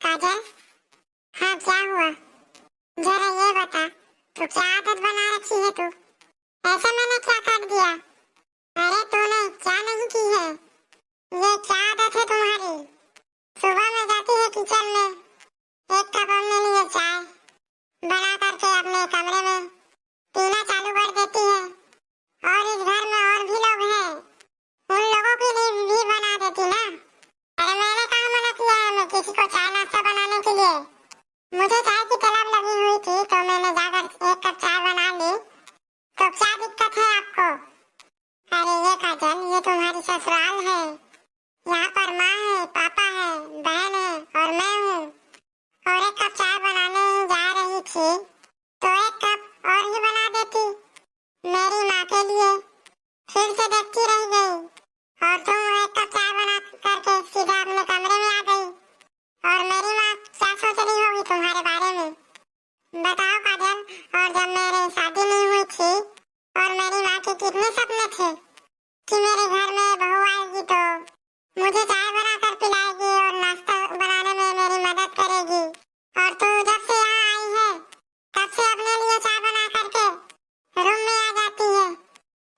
काजल, हाँ क्या हुआ? जरा ये बता, तू क्या आदत बना रखी है तू? ऐसे मैंने क्या कर दिया? अरे तूने क्या नहीं की है? ये क्या आदत है तुम्हारी? सुबह में जाती है किचन में, एक कप अपने लिए चाय बना करके अपने कमरे में पीना चालू कर देती है। और इस घर में और भी लोग हैं, उन लोगों के लिए भी बना देती ना। अरे मैंने कहाँ मना किया है मैं किसी को चाय नाश्ता बनाने के लिए। मुझे चाय की तलब लगी हुई थी तो मैंने जाकर एक कप चाय बना ली। तो क्या दिक्कत है आपको? अरे ये काजल, ये तुम्हारी ससुराल है। यहाँ पर माँ है, पापा है, बहन है और मैं हूँ। और एक कप चाय बनाने ही जा रही थी तो एक कप और ही बना देती मेरी माँ के लिए। फिर से देखती रह गई और तुम एक कप चाय बना करके सीधा अपने कमरे में आ गई। और मेरी माँ क्या सोच रही होगी तुम्हारे बारे में? बताओ काजल। और जब मेरी शादी नहीं हुई थी और मेरी माँ के कितने सपने थे कि मेरे घर में बहू आएगी तो मुझे चाय बनाकर पिलाएगी और नाश्ता बनाने में मेरी मदद करेगी। और तू जब से यहाँ आई है तब से अपने लिए चाय बना करके रूम में आ जाती है।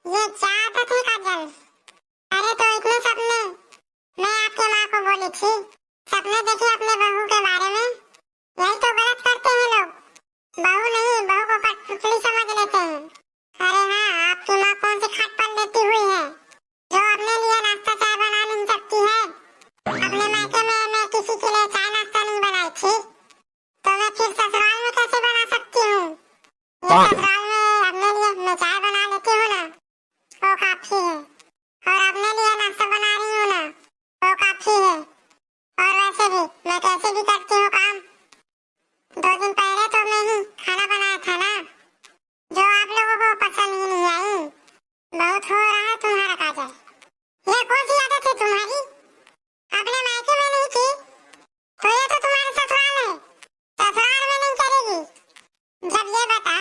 ये क्या आदत है काजल? अरे तो इतने सपने मैं आपके माँ को बोली थी, सपने देखे अपने बहू के बारे में। यही तो गलत करते हैं लोग, बहू नहीं बहू को कठपुतली समझ लेते हैं। अरे हाँ, आपकी माँ कौन सी खाट पर लेटी हुई है जो अपने लिए नाश्ता चाय बना नहीं सकती है? अपने मायके में मैं किसी के लिए चाय नाश्ता नहीं बनाई थी तो मैं फिर ससुराल में कैसे बना सकती हूँ? ये ससुराल में अपने लिए मैं चाय बना लेती हूँ ना, वो काफी है। और अपने लिए नाश्ता बना रही हूँ ना, वो काफी है। और वैसे भी मैं कैसे भी करती हूँ काम। 2 दिन पहले तो मैं ही खाना बनाया था ना, जो आप लोगों को पसंद ही नहीं आई। बहुत हो रहा है तुम्हारा काजल। ये कौन सी आदत है तुम्हारी? अपने मायके में नहीं की तो ये तो तुम्हारे ससुराल है, ससुराल में नहीं करेगी। जब ये बता,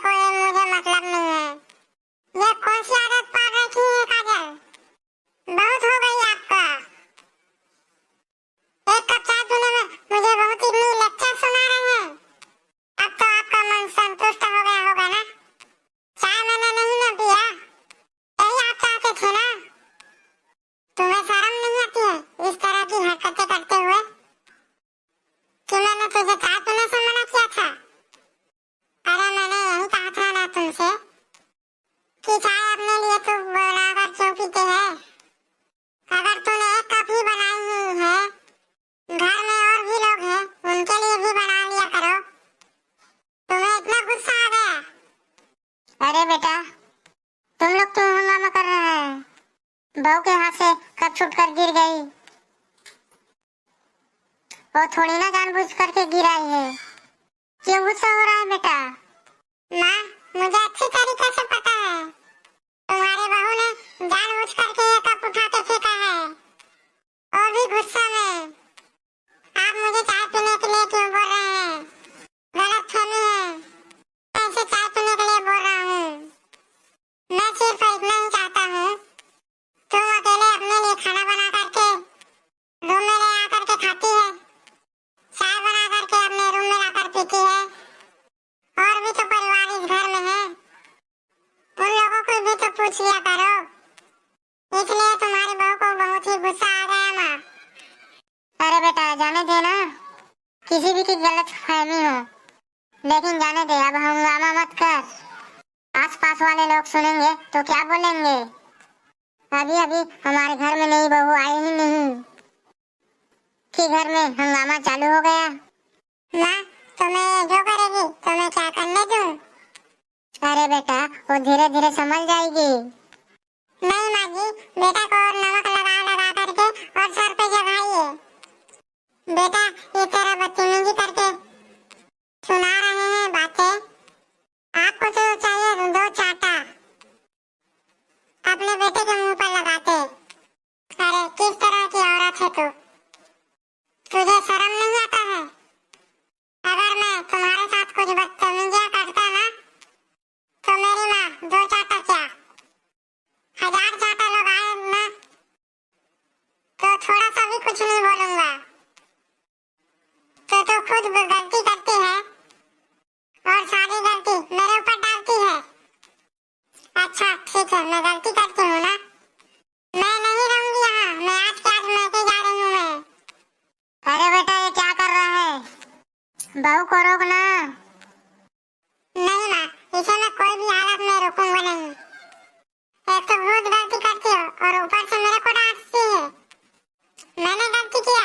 देखो ये मुझे मतलब नहीं है। ये कौन सी आदत पाल रखी है काजल? बहुत हो गई आपका। एक कप चाय पीने में मुझे बहुत ही लेक्चर सुना रहे हैं। अब तो आपका मन संतुष्ट हो गया होगा ना? चाय मैंने नहीं ना पिया, यही आप चाहते थे ना? तुम्हें शर्म नहीं आती है इस तरह की हरकतें करते हुए? कि मैंने तुझे चाय पीने से मना किया था? अरे मैंने यही कहा था ना तुमसे कि चाय अपने लिए तू बनाकर क्यों पीते है? अगर तूने एक कप ही बनाई हुई है, घर में और भी लोग हैं, उनके लिए भी बना लिया करो। तुम्हें इतना गुस्सा आ गया? अरे बेटा, तुम लोग क्यों हंगामा कर रहे हैं? बहू के हाथ से कप छूट कर गिर गई, वो थोड़ी ना जानबूझ करके गिराई है। क्यों गुस्सा हो रहा है बेटा? माँ, मुझे अच्छी तरीके से पता है तुम्हारी बहू ने जानबूझ करके ये कप उठा के फेंका है, और भी गुस्सा में। आप मुझे चाय पीने के लिए क्यों बोल रहे हैं? गलतफहमी है, मैं इसे चाय पीने के लिए बोल रहा हूँ। मैं सिर्फ इतना ही चाहता हूँ, तुम अकेले अपने लिए खाना बना करके रूम में ले आकर के खाती है, चाय बना करके अपने रूम में लाकर पीती है। और भी तो परिवार इस घर में है, उन लोगों को भी तो पूछ लिया करो। इसलिए तुम्हारी बहू को बहुत ही गुस्सा आ गया माँ। अरे बेटा जाने दे ना, किसी भी की गलत फहमी हो, लेकिन जाने दे, अब हंगामा मत कर। आसपास वाले लोग सुनेंगे तो क्या बोलेंगे? अभी अभी हमारे घर में नई बहू आई ही नहीं कि घर में हंगामा चालू हो गया। माँ, तुम्हें जो करेगी तो मैं क्या करने दूं? अरे बेटा, वो धीरे धीरे समझ जाएगी। नहीं माँ जी, बेटा को और नमक लगा लगा करके और सर पे जगाइए। बेटा ये तरह बदतमीजी करके सुना रहे हैं बातें, आपको तो चाहिए दो चाटा अपने बेटे के मुंह पर लगाते। अरे किस तरह की औरत है तू? तुझे शर्म नहीं आता है? अगर मैं तुम्हारे साथ कुछ बदतमीजियां करता ना, तो मेरी माँ दो चाटा क्या 1000 चाटा लगाए ना, तो थोड़ा सा भी कुछ नहीं बोलूंगा। तो तू खुद गलती करती है और सारी गलती मेरे ऊपर डालती है। अच्छा ठीक है, मैं गलती करती हूँ ना, मैं नहीं रहूंगी यहाँ, मैं आज के आज मैके जा रही हूँ मैं। अरे बेटा ये क्या कर रहा है? बहू को रोक ना। नहीं माँ, इसे मैं कोई भी हालत में रोकूंगा नहीं। एक तो बहुत गलती करती हो और ऊपर से मेरे को डांटती है। मैंने गलती किया